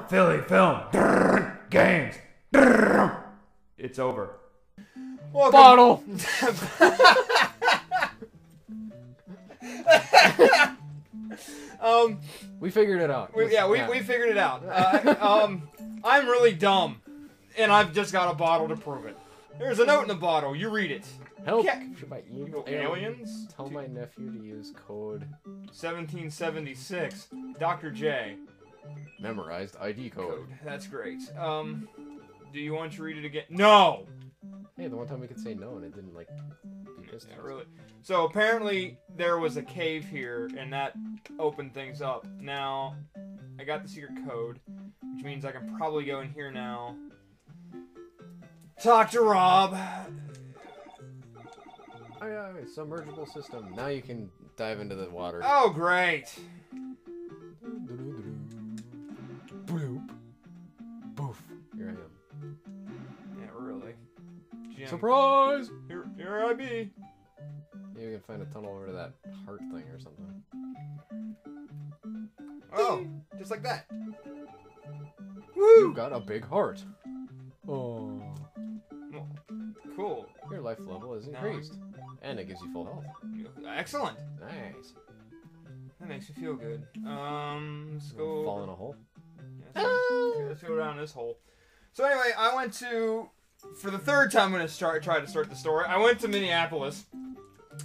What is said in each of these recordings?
Philly film. Games. It's over. Welcome. Bottle. We figured it out. We figured it out. I'm really dumb, and I've just got a bottle to prove it. There's a note in the bottle. You read it. Help! Yeah. Should my Aliens? Tell my nephew to use code 1776. Dr. J. memorized ID code. That's great. Do you want to read it again? No! Hey, the one time we could say no and it didn't like be pissed Yeah, at us. really. So apparently there was a cave here, and that opened things up. Now, I got the secret code, which means I can probably go in here now. Talk to Rob. Oh yeah, wait, submergible system. Now you can dive into the water. Oh, great. Bloop. Boof. Here I am. Yeah, really. Jim. Surprise! Here I be. Maybe we can find a tunnel over to that heart thing or something. Oh, just like that. You got a big heart. Oh. Well, cool. Your life level is increased. And it gives you full health. Excellent. Nice. That makes me feel good. Let's go. Fall in a hole. Yeah, let's go down this hole. So anyway, I went to, for the third time I'm going to try to start the story, I went to Minneapolis,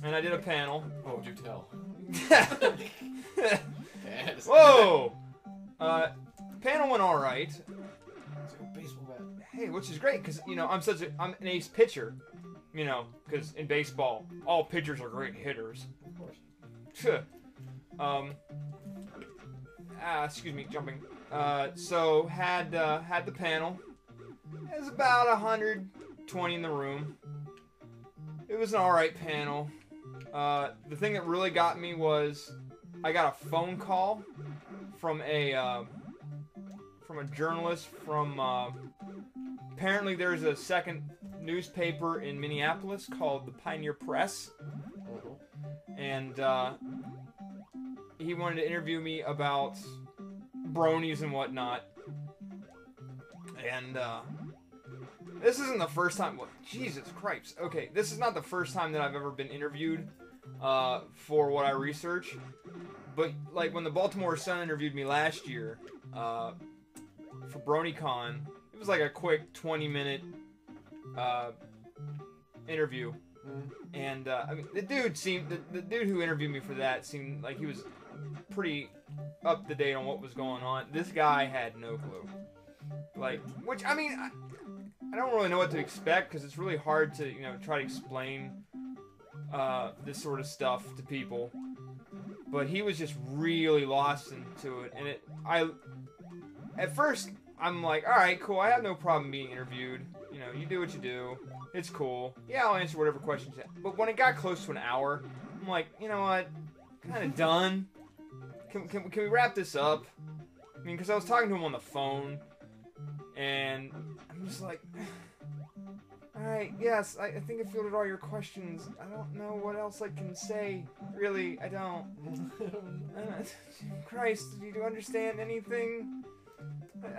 and I did a panel. Oh, do tell. Whoa! Panel went alright. It's like a baseball bat. Hey, which is great, because, you know, I'm an ace pitcher. You know, because in baseball, all pitchers are great hitters. Of course. Excuse me, jumping. So had the panel. It was about 120 in the room. It was an alright panel. The thing that really got me was I got a phone call from a journalist from apparently there's a second newspaper in Minneapolis called the Pioneer Press, and he wanted to interview me about bronies and whatnot. And this isn't the first time. What? Jesus Christ. Okay, this is not the first time that I've ever been interviewed for what I research. But like when the Baltimore Sun interviewed me last year for BronyCon, it was like a quick 20-minute interview. And I mean, the dude who interviewed me for that seemed like he was pretty up to date on what was going on. This guy had no clue. Like, which I mean, I don't really know what to expect because it's really hard to, you know, try to explain this sort of stuff to people. But he was just really lost into it, and at first I'm like, all right, cool, I have no problem being interviewed. You know, you do what you do. It's cool. Yeah, I'll answer whatever questions you have. But when it got close to an hour, I'm like, you know what? Kind of done. Can we wrap this up? I mean, because I was talking to him on the phone, and I'm just like, alright, yes, I think I fielded all your questions. I don't know what else I can say. Really, I don't. Christ, do you understand anything?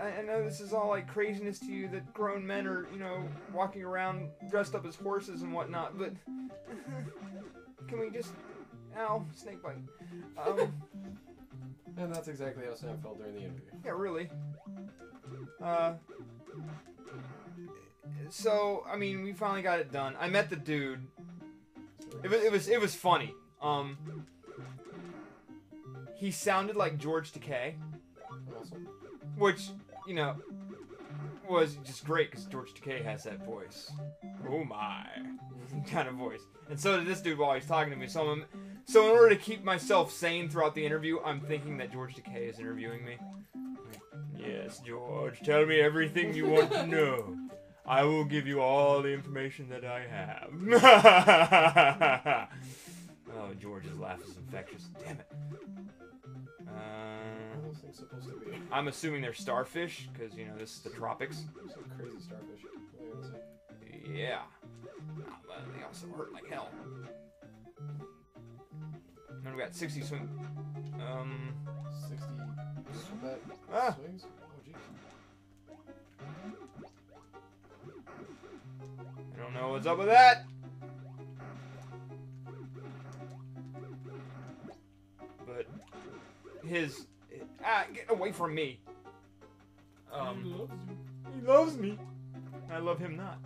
I know this is all like craziness to you that grown men are, you know, walking around dressed up as horses and whatnot, but can we just... Ow, snake bite. And that's exactly how Sam felt during the interview. Yeah, really. So, I mean, we finally got it done. I met the dude. It was funny. He sounded like George Takei. Awesome. Which, you know, was just great because George Takei has that voice. Oh my. Kind of voice. And so did this dude while he's talking to me. So in order to keep myself sane throughout the interview, I'm thinking that George Takei is interviewing me. Yes, George, tell me everything you want to know. I will give you all the information that I have. Oh, George's laugh is infectious. Damn it. Supposed to be. I'm assuming they're starfish, because, you know, this is the tropics. Some crazy starfish. What are you gonna say? Yeah. Oh, but they also hurt like hell. And we got 60 swing. 60 swing Ah. swings? Oh, jeez. what's up with that? But his get away from me. He loves me. I love him not.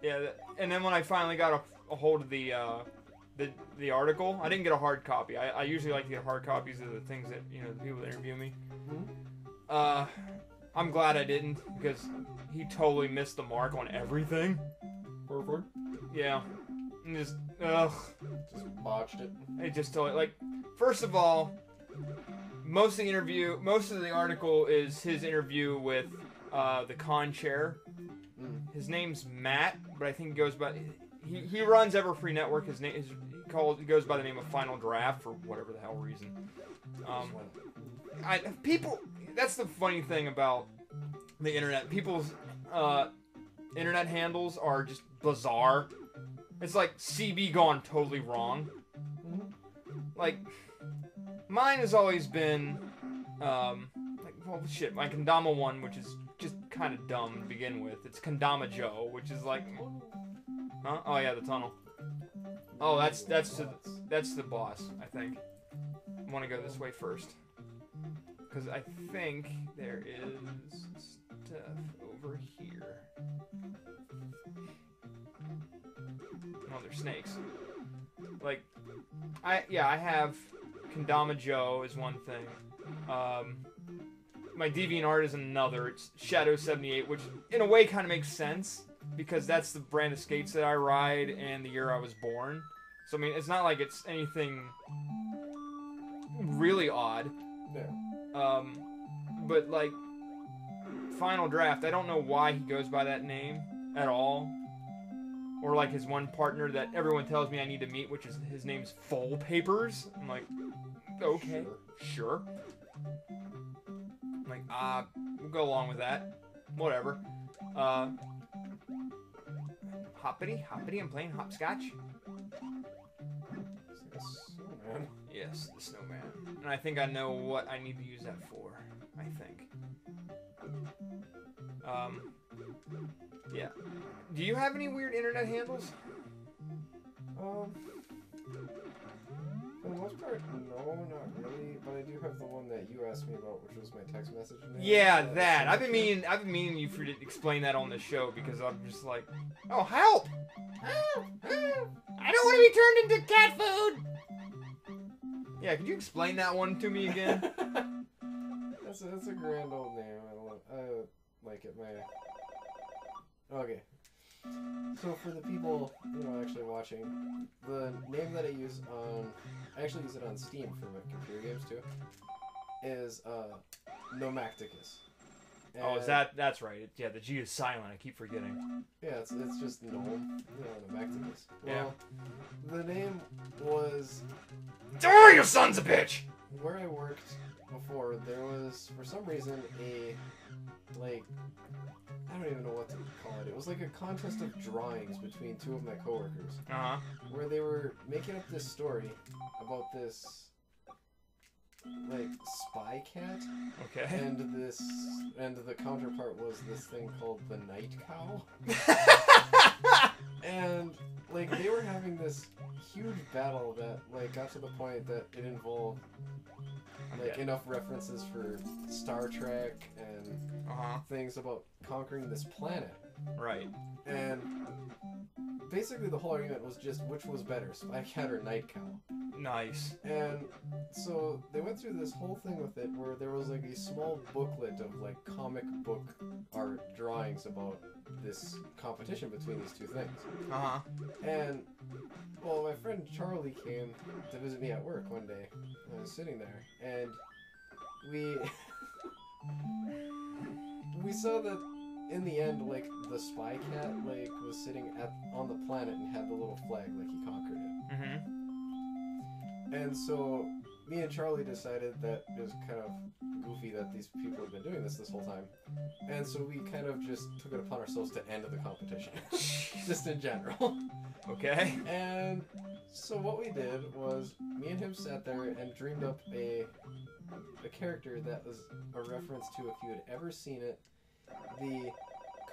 Yeah, and then when I finally got a hold of the article, I didn't get a hard copy. I usually like to get hard copies of the things that, you know, the people that interview me. I'm glad I didn't, because he totally missed the mark on everything. Perfect. Yeah. And just, ugh. Just botched it. It just totally, like, first of all, most of the article is his interview with the con chair. His name's Matt, but I think he goes by, he runs Everfree Network. His name he goes by the name of Final Draft for whatever the hell reason. That's the funny thing about the internet. People's internet handles are just bizarre. It's like CB gone totally wrong. Like, mine has always been, my Kendama one, which is just kind of dumb to begin with. It's Kendama Joe, which is like, huh? Oh yeah, the tunnel. Oh, that's the boss, I think. I want to go this way first, because I think there is stuff over here. Oh, there's snakes. Like, I have Kendama Joe is one thing. My DeviantArt is another. It's Shadow78, which in a way kind of makes sense, because that's the brand of skates that I ride and the year I was born. So, I mean, it's not like it's anything really odd. No. But, like, Final Draft, I don't know why he goes by that name at all. Or, like, his one partner that everyone tells me I need to meet, which is, his name's Full Papers. I'm like, okay, sure. I'm like, we'll go along with that. Whatever. Hoppity, I'm playing hopscotch. Snowman. Yes, the snowman. And I think I know what I need to use that for. I think. Yeah. Do you have any weird internet handles? For the most part, no, not really. But I do have the one that you asked me about, which was my text message name. Yeah, that. I've been meaning you for to explain that on the show, because I'm just like, oh, help! Help! Help! I don't want to be turned into cat food. Yeah, could you explain that one to me again? That's a grand old name. I like it. Okay. So for the people, actually watching, the name that I use I actually use it on Steam for my computer games too, is Nomacticus. Oh, that's right. Yeah, the G is silent. I keep forgetting. Yeah, it's just Gnome, Nomacticus. Yeah. Well, the name was... Oh, you sons of bitch! Where I worked before, there was, for some reason, I don't even know what to call it. It was like a contest of drawings between two of my coworkers. Uh-huh. Where they were making up this story about this, spy cat. Okay. And the counterpart was this thing called the night cow. And, they were having this huge battle that, got to the point that it involved, enough references for Star Trek and things about conquering this planet. Right. And basically the whole argument was just which was better, Spy Cat or Night Cow. Nice. And so they went through this whole thing with it where there was a small booklet of comic book art drawings about this competition between these two things. Uh-huh. And well, my friend Charlie came to visit me at work one day. I was sitting there, and we saw that in the end, the spy cat, was sitting on the planet and had the little flag, he conquered it. Mm-hmm. And so me and Charlie decided that it was kind of goofy that these people had been doing this whole time. And so we kind of just took it upon ourselves to end the competition. Just in general. Okay. And so what we did was, me and him sat there and dreamed up a character that was a reference to, if you had ever seen it, the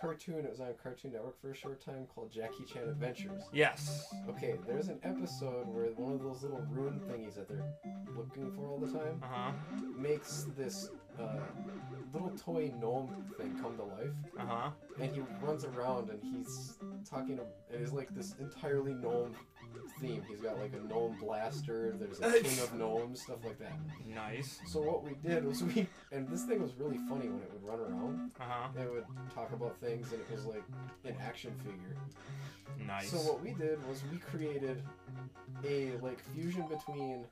cartoon. It was on Cartoon Network for a short time called Jackie Chan Adventures. Yes. Okay, there's an episode where one of those little rune thingies that they're looking for all the time makes this little toy gnome thing come to life. And he runs around and he's talking to, and it's like this entirely gnome theme. He's got like a gnome blaster, there's a king of gnomes, stuff like that. Nice. So what we did was and this thing was really funny when it would run around. It would talk about things and it was like an action figure. Nice. So what we did was we created a like fusion between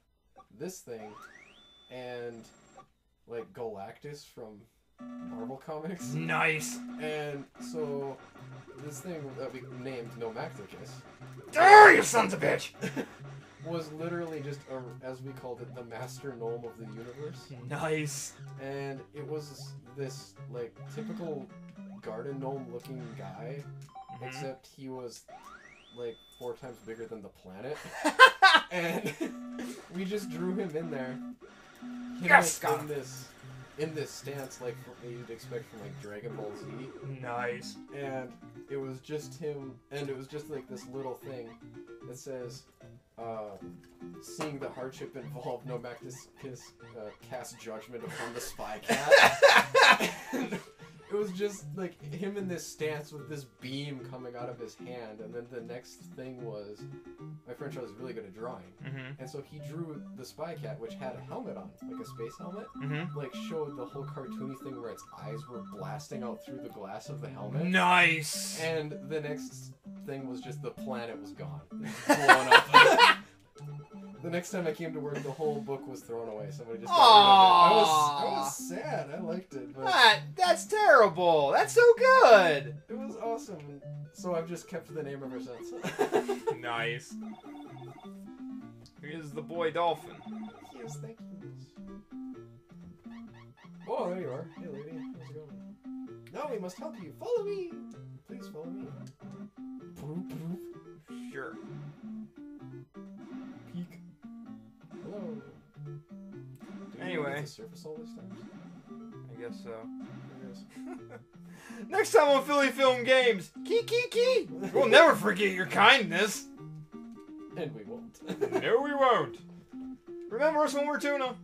this thing and like Galactus from Marvel Comics. Nice. And so this thing that we named Nomacticus. Oh, you sons of a bitch! Was literally just, as we called it, the master gnome of the universe. Nice. And it was this like typical garden gnome looking guy, except he was like 4 times bigger than the planet. And we just drew him in there. Yes, like, in this stance, like you'd expect from like Dragon Ball Z. Nice. And it was just him, and it was just like this little thing that says, seeing the hardship involved, Nomacticus cast judgment upon the spy cat. It was just like him in this stance with this beam coming out of his hand, and then the next thing was, my friend was really good at drawing, and so he drew the spy cat, which had a helmet on, like a space helmet, like showed the whole cartoony thing where its eyes were blasting out through the glass of the helmet. Nice. And the next thing was just the planet was gone, blown up. The next time I came to work, the whole book was thrown away. Somebody just got rid of it. I was sad. I liked it, but that's terrible. That's so good. It was awesome. So I've just kept the name ever since. Nice. Here's the boy dolphin. Yes, thank you. Oh, there you are. Hey, lady. How's it going? Now we must help you. Follow me. Please follow me. Sure. Peek. Hello. Anyway. The surface all these times? I guess so. Yes. Next time on Philly Film Games, key. We'll never forget your kindness. And we won't. No, we won't. Remember us when we're tuna.